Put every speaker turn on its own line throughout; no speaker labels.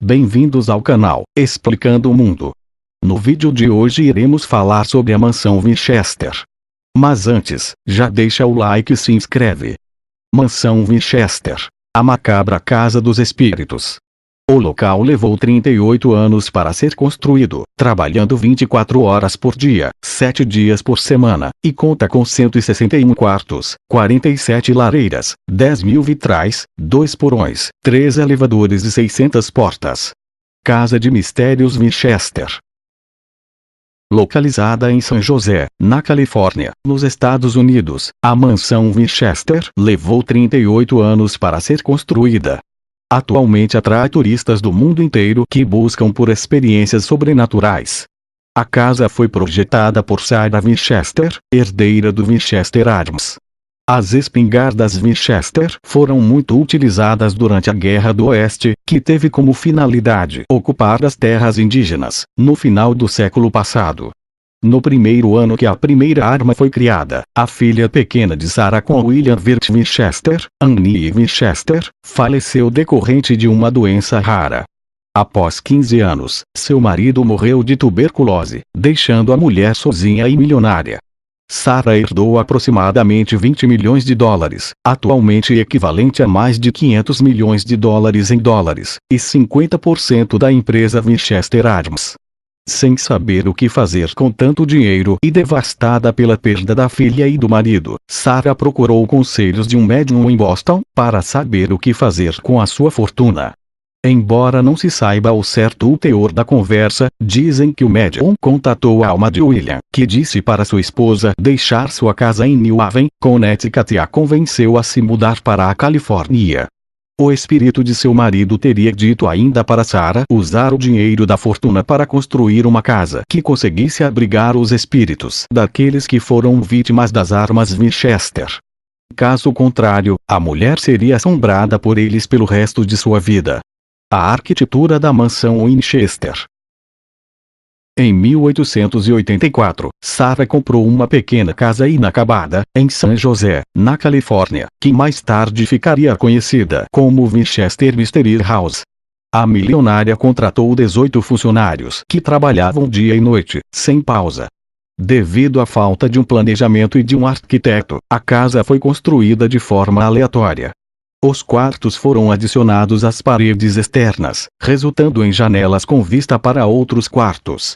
bem-vindos ao canal Explicando o Mundo. No vídeo de hoje iremos falar sobre a mansão Winchester. Mas antes, já deixa o like e se inscreve. Mansão Winchester, a macabra casa dos espíritos. O local levou 38 anos para ser construído, trabalhando 24 horas por dia, 7 dias por semana, e conta com 161 quartos, 47 lareiras, 10.000 vitrais, 2 porões, 3 elevadores e 600 portas. Casa de Mistérios Winchester. Localizada em San José, na Califórnia, nos Estados Unidos, a mansão Winchester levou 38 anos para ser construída. Atualmente atrai turistas do mundo inteiro que buscam por experiências sobrenaturais. A casa foi projetada por Sarah Winchester, herdeira do Winchester Arms. As espingardas Winchester foram muito utilizadas durante a Guerra do Oeste, que teve como finalidade ocupar as terras indígenas, no final do século passado. No primeiro ano que a primeira arma foi criada, a filha pequena de Sarah com William Wirt Winchester, Annie Winchester, faleceu decorrente de uma doença rara. Após 15 anos, seu marido morreu de tuberculose, deixando a mulher sozinha e milionária. Sarah herdou aproximadamente 20 milhões de dólares, atualmente equivalente a mais de 500 milhões de dólares em dólares, e 50% da empresa Winchester Arms. Sem saber o que fazer com tanto dinheiro e devastada pela perda da filha e do marido, Sarah procurou conselhos de um médium em Boston para saber o que fazer com a sua fortuna. Embora não se saiba ao certo o teor da conversa, dizem que o médium contatou a alma de William, que disse para sua esposa deixar sua casa em New Haven, Connecticut, e a convenceu a se mudar para a Califórnia. O espírito de seu marido teria dito ainda para Sarah usar o dinheiro da fortuna para construir uma casa que conseguisse abrigar os espíritos daqueles que foram vítimas das armas Winchester. Caso contrário, a mulher seria assombrada por eles pelo resto de sua vida. A arquitetura da mansão Winchester. Em 1884, Sarah comprou uma pequena casa inacabada, em San José, na Califórnia, que mais tarde ficaria conhecida como Winchester Mystery House. A milionária contratou 18 funcionários que trabalhavam dia e noite, sem pausa. Devido à falta de um planejamento e de um arquiteto, a casa foi construída de forma aleatória. Os quartos foram adicionados às paredes externas, resultando em janelas com vista para outros quartos.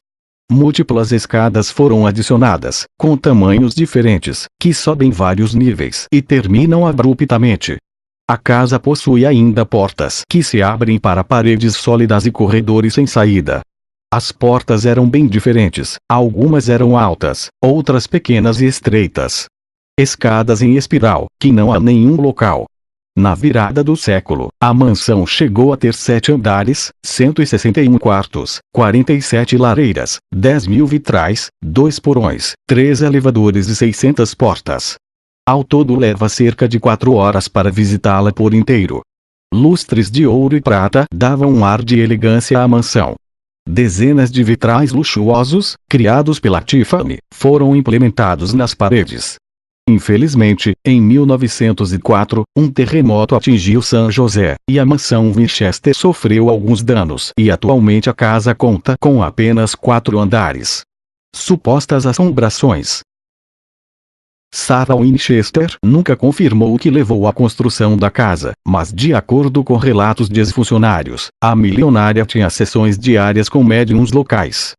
Múltiplas escadas foram adicionadas, com tamanhos diferentes, que sobem vários níveis e terminam abruptamente. A casa possui ainda portas que se abrem para paredes sólidas e corredores sem saída. As portas eram bem diferentes, algumas eram altas, outras pequenas e estreitas. Escadas em espiral, que não há nenhum local. Na virada do século, a mansão chegou a ter 7 andares, 161 quartos, 47 lareiras, 10.000 vitrais, 2 porões, 3 elevadores e 600 portas. Ao todo leva cerca de 4 horas para visitá-la por inteiro. Lustres de ouro e prata davam um ar de elegância à mansão. Dezenas de vitrais luxuosos, criados pela Tiffany, foram implementados nas paredes. Infelizmente, em 1904, um terremoto atingiu San José, e a mansão Winchester sofreu alguns danos e atualmente a casa conta com apenas 4 andares. Supostas assombrações. Sarah Winchester nunca confirmou o que levou à construção da casa, mas de acordo com relatos de ex-funcionários, a milionária tinha sessões diárias com médiums locais.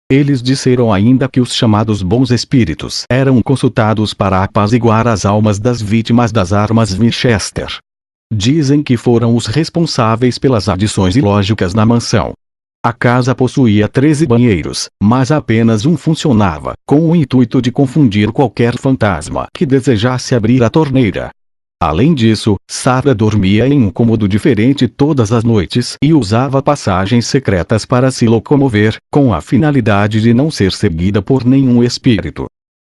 Eles disseram ainda que os chamados bons espíritos eram consultados para apaziguar as almas das vítimas das armas Winchester. Dizem que foram os responsáveis pelas adições ilógicas na mansão. A casa possuía 13 banheiros, mas apenas um funcionava, com o intuito de confundir qualquer fantasma que desejasse abrir a torneira. Além disso, Sarah dormia em um cômodo diferente todas as noites e usava passagens secretas para se locomover, com a finalidade de não ser seguida por nenhum espírito.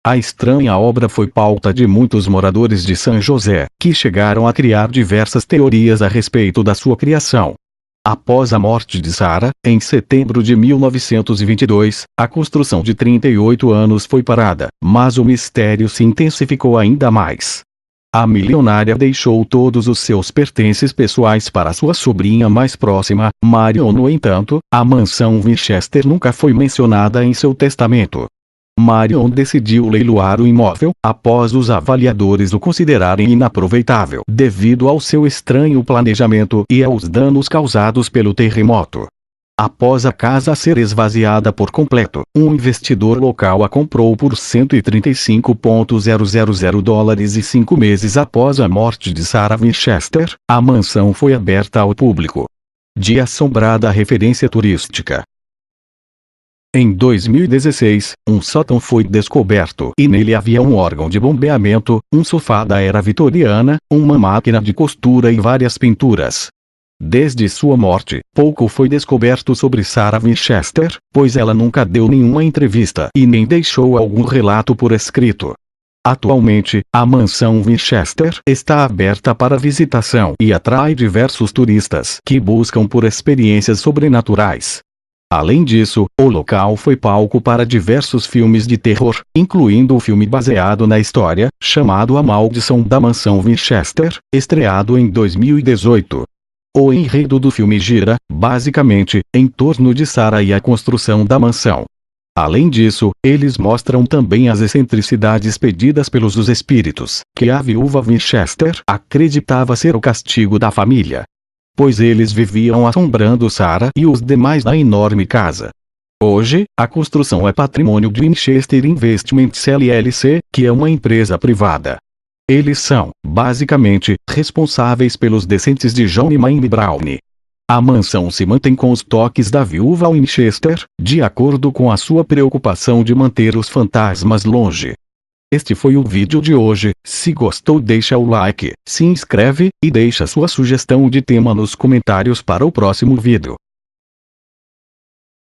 A estranha obra foi pauta de muitos moradores de San José, que chegaram a criar diversas teorias a respeito da sua criação. Após a morte de Sarah, em setembro de 1922, a construção de 38 anos foi parada, mas o mistério se intensificou ainda mais. A milionária deixou todos os seus pertences pessoais para sua sobrinha mais próxima, Marion. No entanto, a mansão Winchester nunca foi mencionada em seu testamento. Marion decidiu leiloar o imóvel, após os avaliadores o considerarem inaproveitável devido ao seu estranho planejamento e aos danos causados pelo terremoto. Após a casa ser esvaziada por completo, um investidor local a comprou por $135.000 e 5 meses após a morte de Sarah Winchester, a mansão foi aberta ao público. De assombrada referência turística. Em 2016, um sótão foi descoberto e nele havia um órgão de bombeamento, um sofá da era vitoriana, uma máquina de costura e várias pinturas. Desde sua morte, pouco foi descoberto sobre Sarah Winchester, pois ela nunca deu nenhuma entrevista e nem deixou algum relato por escrito. Atualmente, a mansão Winchester está aberta para visitação e atrai diversos turistas que buscam por experiências sobrenaturais. Além disso, o local foi palco para diversos filmes de terror, incluindo o filme baseado na história, chamado A Maldição da Mansão Winchester, estreado em 2018. O enredo do filme gira, basicamente, em torno de Sarah e a construção da mansão. Além disso, eles mostram também as excentricidades pedidas pelos espíritos, que a viúva Winchester acreditava ser o castigo da família. Pois eles viviam assombrando Sarah e os demais na enorme casa. Hoje, a construção é patrimônio de Winchester Investments LLC, que é uma empresa privada. Eles são, basicamente, responsáveis pelos descendentes de John e Mamie Brown. A mansão se mantém com os toques da viúva Winchester, de acordo com a sua preocupação de manter os fantasmas longe. Este foi o vídeo de hoje. Se gostou, deixa o like, se inscreve, e deixa sua sugestão de tema nos comentários para o próximo vídeo.